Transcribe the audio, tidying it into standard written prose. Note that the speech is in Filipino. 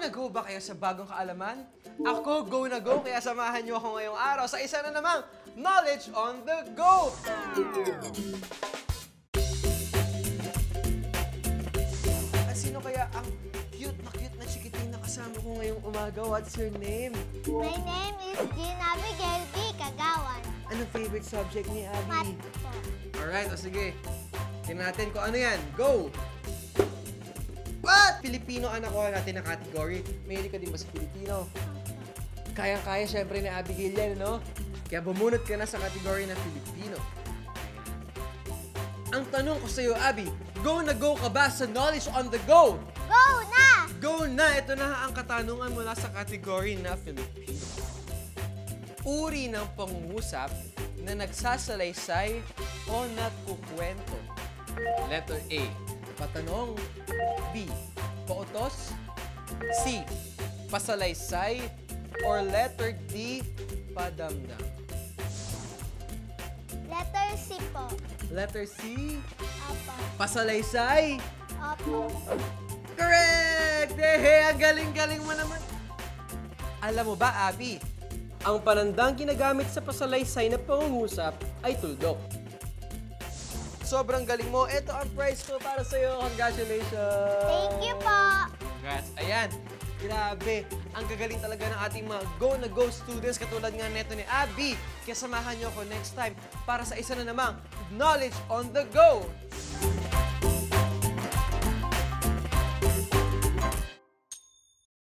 na go ba kayo sa bagong kaalaman? Ako, go na go, kaya samahan niyo ako ngayong araw sa isa na namang Knowledge on the Go! At sino kaya ang cute na chikiting na kasama ko ngayong umaga? What's your name? My name is Jean Abigail B. Kagawan. Anong favorite subject ni Abby? Math po. Alright, o sige. Tingnan natin kung ano yan. Go! What? Filipino ang nakuha natin ng category. Mahilig ka din ba sa Filipino? Kayang-kaya syempre ni Abigail yan, no? Kaya bumunot ka na sa category ng Filipino. Ang tanong ko sa'yo, Abby, go na go ka ba sa Knowledge on the Go? Go na! Go na! Ito na ang katanungan mula sa category na Filipino. Uri ng pangungusap na nagsasalaysay o nagkukwento. Letter A, patanong. B, pautos. C, pasalaysay. Or letter D, padamdam. Letter C po. Letter C, Opo. pasalaysay. Opo. Correct! Hey, ang galing-galing mo naman. Alam mo ba, Abby, ang panandang ginagamit sa pasalaysay na pangungusap ay tuldok. Sobrang galing mo. Ito ang prize ko para sa'yo. Congratulations! Thank you po. Congrats. Ayan. Grabe. Ang gagaling talaga ng ating mga go-na-go students katulad nga neto ni Abby. Kaya samahan niyo ako next time para sa isa na namang Knowledge on the Go!